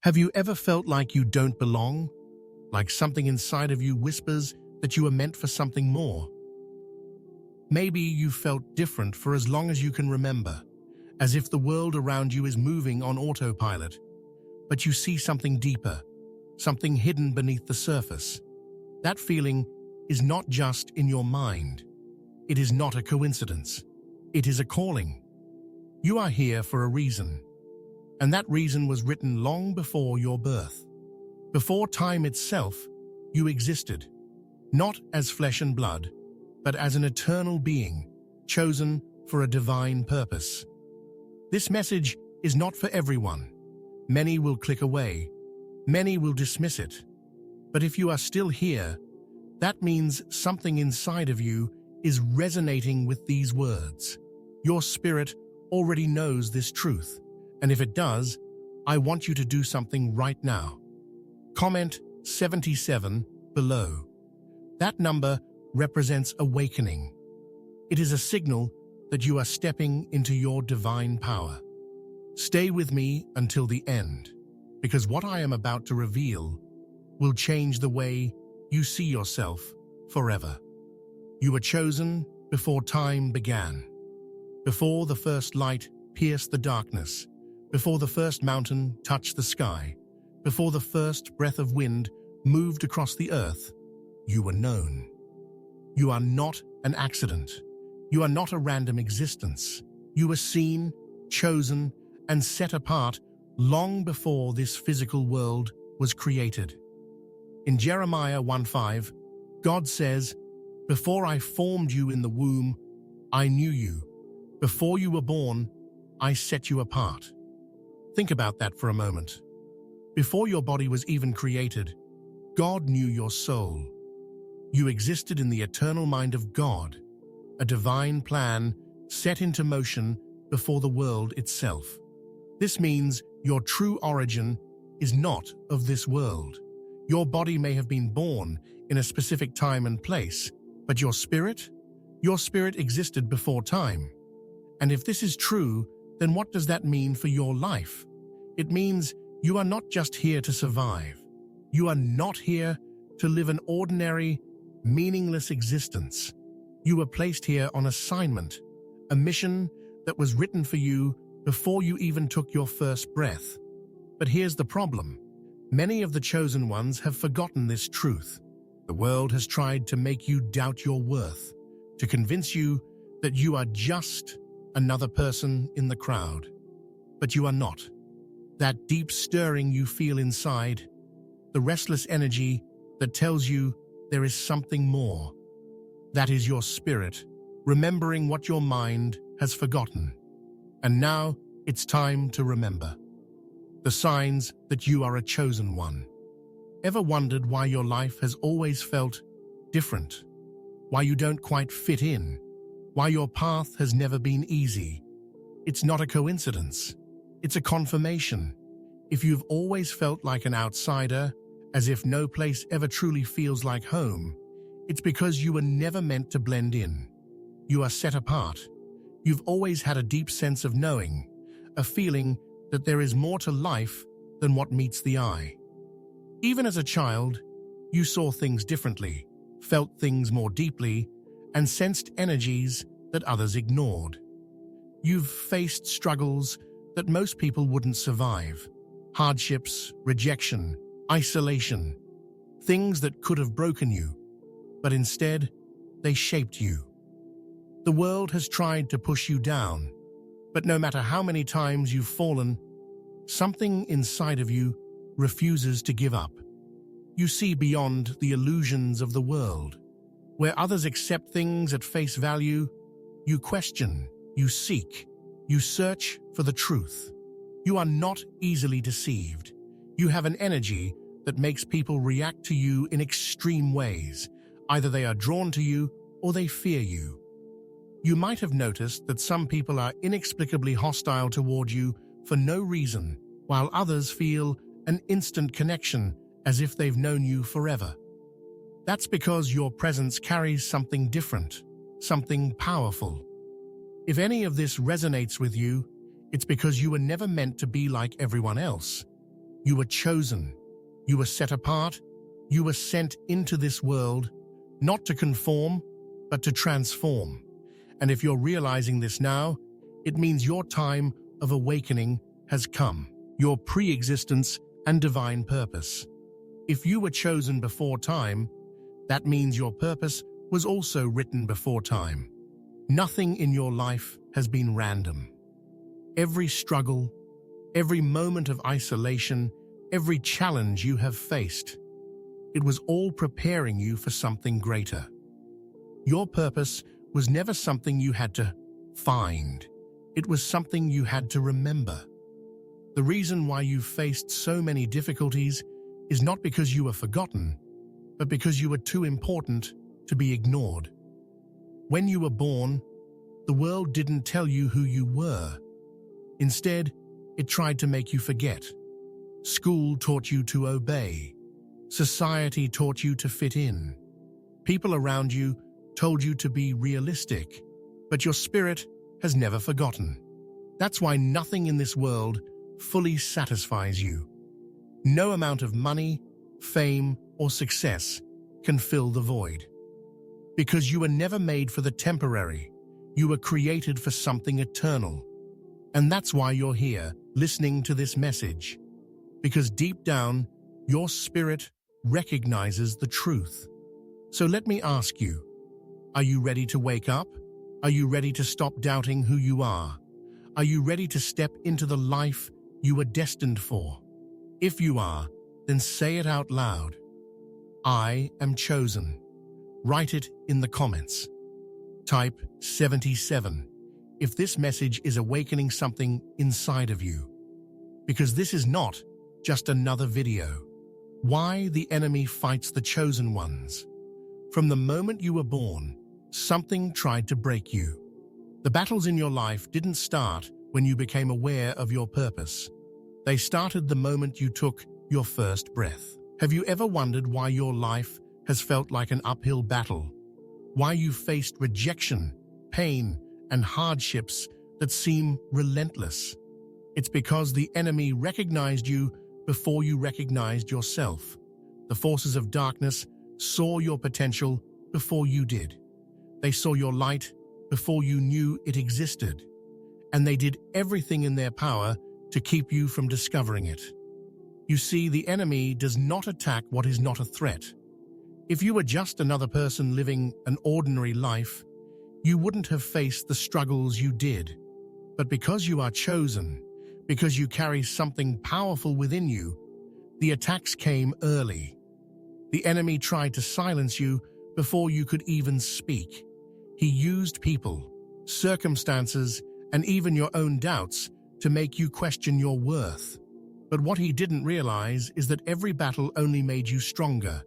Have you ever felt like you don't belong? Like something inside of you whispers that you are meant for something more? Maybe you felt different for as long as you can remember, as if the world around you is moving on autopilot. But you see something deeper, something hidden beneath the surface. That feeling is not just in your mind. It is not a coincidence. It is a calling. You are here for a reason. And that reason was written long before your birth. Before time itself, you existed, not as flesh and blood, but as an eternal being, chosen for a divine purpose. This message is not for everyone. Many will click away. Many will dismiss it. But if you are still here, that means something inside of you is resonating with these words. Your spirit already knows this truth. And if it does, I want you to do something right now. Comment 77 below. That number represents awakening. It is a signal that you are stepping into your divine power. Stay with me until the end, because what I am about to reveal will change the way you see yourself forever. You were chosen before time began, before the first light pierced the darkness, before the first mountain touched the sky, before the first breath of wind moved across the earth. You were known. You are not an accident. You are not a random existence. You were seen, chosen, and set apart long before this physical world was created. In Jeremiah 1:5, God says, "Before I formed you in the womb, I knew you. Before you were born, I set you apart." Think about that for a moment. Before your body was even created, God knew your soul. You existed in the eternal mind of God, a divine plan set into motion before the world itself. This means your true origin is not of this world. Your body may have been born in a specific time and place, but your spirit existed before time. And if this is true, then what does that mean for your life? It means you are not just here to survive. You are not here to live an ordinary, meaningless existence. You were placed here on assignment, a mission that was written for you before you even took your first breath. But here's the problem. Many of the chosen ones have forgotten this truth. The world has tried to make you doubt your worth, to convince you that you are just another person in the crowd. But you are not. That deep stirring you feel inside, the restless energy that tells you there is something more. That is your spirit, remembering what your mind has forgotten. And now it's time to remember. The signs that you are a chosen one. Ever wondered why your life has always felt different? Why you don't quite fit in? Why your path has never been easy? It's not a coincidence. It's a confirmation. If you've always felt like an outsider, as if no place ever truly feels like home, it's because you were never meant to blend in. You are set apart. You've always had a deep sense of knowing, a feeling that there is more to life than what meets the eye. Even as a child, you saw things differently, felt things more deeply, and sensed energies that others ignored. You've faced struggles that most people wouldn't survive. Hardships, rejection, isolation, things that could have broken you, but instead, they shaped you. The world has tried to push you down, but no matter how many times you've fallen, something inside of you refuses to give up. You see beyond the illusions of the world. Where others accept things at face value, you question, you seek, you search for the truth. You are not easily deceived. You have an energy that makes people react to you in extreme ways. Either they are drawn to you or they fear you. You might have noticed that some people are inexplicably hostile toward you for no reason, while others feel an instant connection as if they've known you forever. That's because your presence carries something different, something powerful. If any of this resonates with you, it's because you were never meant to be like everyone else. You were chosen. You were set apart. You were sent into this world, not to conform, but to transform. And if you're realizing this now, it means your time of awakening has come, your pre-existence and divine purpose. If you were chosen before time, that means your purpose was also written before time. Nothing in your life has been random. Every struggle, every moment of isolation, every challenge you have faced, it was all preparing you for something greater. Your purpose was never something you had to find. It was something you had to remember. The reason why you faced so many difficulties is not because you were forgotten, but because you were too important to be ignored. When you were born, the world didn't tell you who you were. Instead, it tried to make you forget. School taught you to obey. Society taught you to fit in. People around you told you to be realistic, but your spirit has never forgotten. That's why nothing in this world fully satisfies you. No amount of money, fame, or success can fill the void. Because you were never made for the temporary. You were created for something eternal. And that's why you're here, listening to this message. Because deep down, your spirit recognizes the truth. So let me ask you, are you ready to wake up? Are you ready to stop doubting who you are? Are you ready to step into the life you were destined for? If you are, then say it out loud. I am chosen. Write it in the comments. Type 77 if this message is awakening something inside of you. Because this is not just another video. Why the enemy fights the chosen ones. From the moment you were born, something tried to break you. The battles in your life didn't start when you became aware of your purpose. They started the moment you took your first breath. Have you ever wondered why your life has felt like an uphill battle? Why you faced rejection, pain, and hardships that seem relentless? It's because the enemy recognized you before you recognized yourself. The forces of darkness saw your potential before you did. They saw your light before you knew it existed. And they did everything in their power to keep you from discovering it. You see, the enemy does not attack what is not a threat. If you were just another person living an ordinary life, you wouldn't have faced the struggles you did. But because you are chosen, because you carry something powerful within you, the attacks came early. The enemy tried to silence you before you could even speak. He used people, circumstances, and even your own doubts to make you question your worth. But what he didn't realize is that every battle only made you stronger.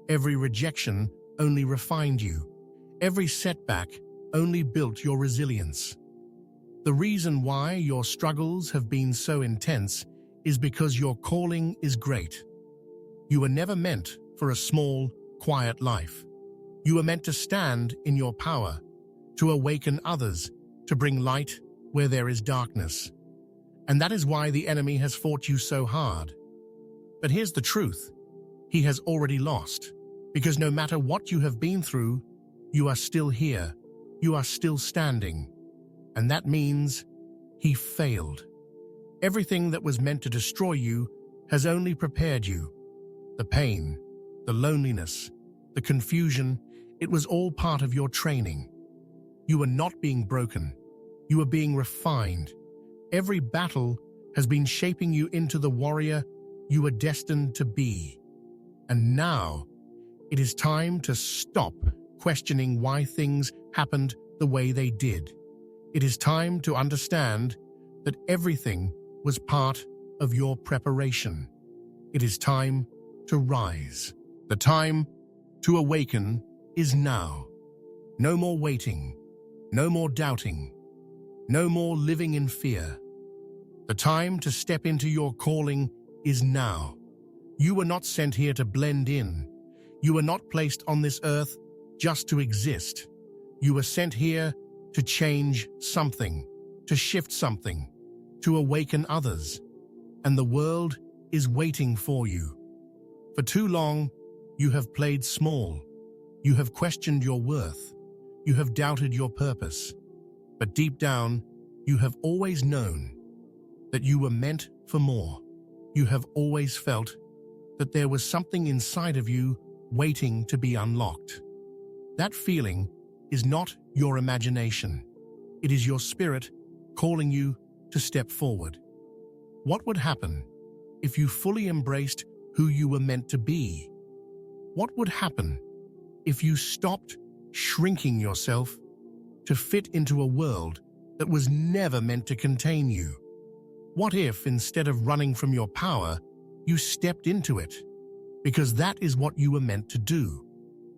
Every rejection only refined you. Every setback only built your resilience. The reason why your struggles have been so intense is because your calling is great. You were never meant for a small, quiet life. You were meant to stand in your power, to awaken others, to bring light where there is darkness. And that is why the enemy has fought you so hard. But here's the truth. He has already lost. Because no matter what you have been through, you are still here. You are still standing. And that means he failed. Everything that was meant to destroy you has only prepared you. The pain, the loneliness, the confusion, it was all part of your training. You were not being broken. You were being refined. Every battle has been shaping you into the warrior you were destined to be. And now, it is time to stop questioning why things happened the way they did. It is time to understand that everything was part of your preparation. It is time to rise. The time to awaken is now. No more waiting. No more doubting. No more living in fear. The time to step into your calling is now. You were not sent here to blend in. You were not placed on this earth just to exist. You were sent here to change something, to shift something, to awaken others. And the world is waiting for you. For too long, you have played small. You have questioned your worth. You have doubted your purpose. But deep down, you have always known that you were meant for more. You have always felt that there was something inside of you waiting to be unlocked. That feeling is not your imagination. It is your spirit calling you to step forward. What would happen if you fully embraced who you were meant to be? What would happen if you stopped shrinking yourself to fit into a world that was never meant to contain you? What if, instead of running from your power, you stepped into it? Because that is what you were meant to do.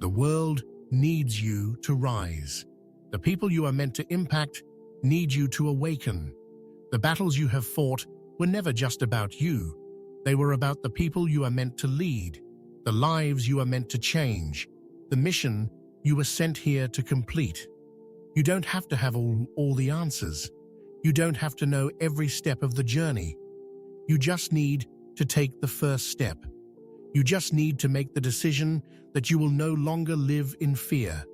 The world needs you to rise. The people you are meant to impact need you to awaken. The battles you have fought were never just about you. They were about the people you are meant to lead, the lives you are meant to change, the mission you were sent here to complete. You don't have to have all the answers. You don't have to know every step of the journey. You just need to take the first step. You just need to make the decision that you will no longer live in fear,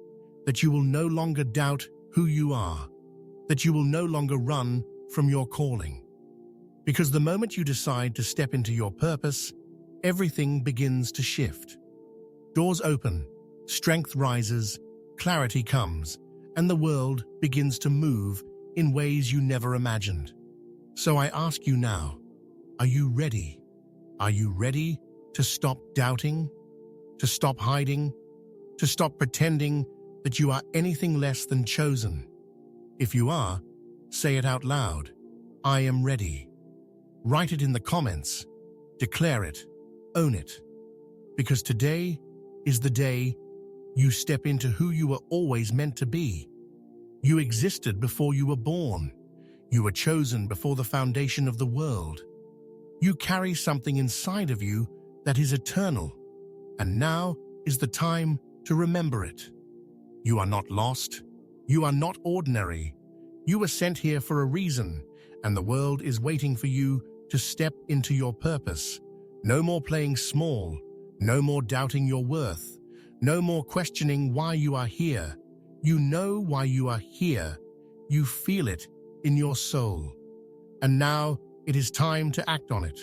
that you will no longer doubt who you are, that you will no longer run from your calling. Because the moment you decide to step into your purpose, everything begins to shift. Doors open, strength rises, clarity comes, and the world begins to move in ways you never imagined. So I ask you now, are you ready? Are you ready to stop doubting, to stop hiding, to stop pretending that you are anything less than chosen? If you are, say it out loud. I am ready. Write it in the comments. Declare it. Own it. Because today is the day you step into who you were always meant to be. You existed before you were born. You were chosen before the foundation of the world. You carry something inside of you that is eternal, and now is the time to remember it. You are not lost. You are not ordinary. You were sent here for a reason, and the world is waiting for you to step into your purpose. No more playing small. No more doubting your worth. No more questioning why you are here. You know why you are here. You feel it in your soul. And now it is time to act on it.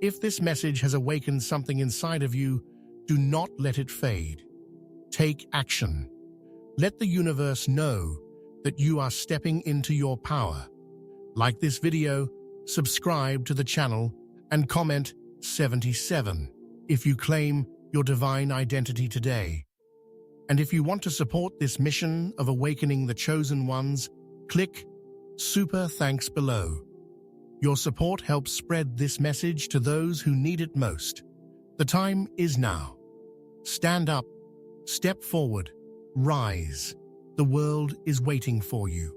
If this message has awakened something inside of you, do not let it fade. Take action. Let the universe know that you are stepping into your power. Like this video, subscribe to the channel, and comment 77 if you claim your divine identity today. And if you want to support this mission of awakening the chosen ones, click Super Thanks below. Your support helps spread this message to those who need it most. The time is now. Stand up, step forward, rise. The world is waiting for you.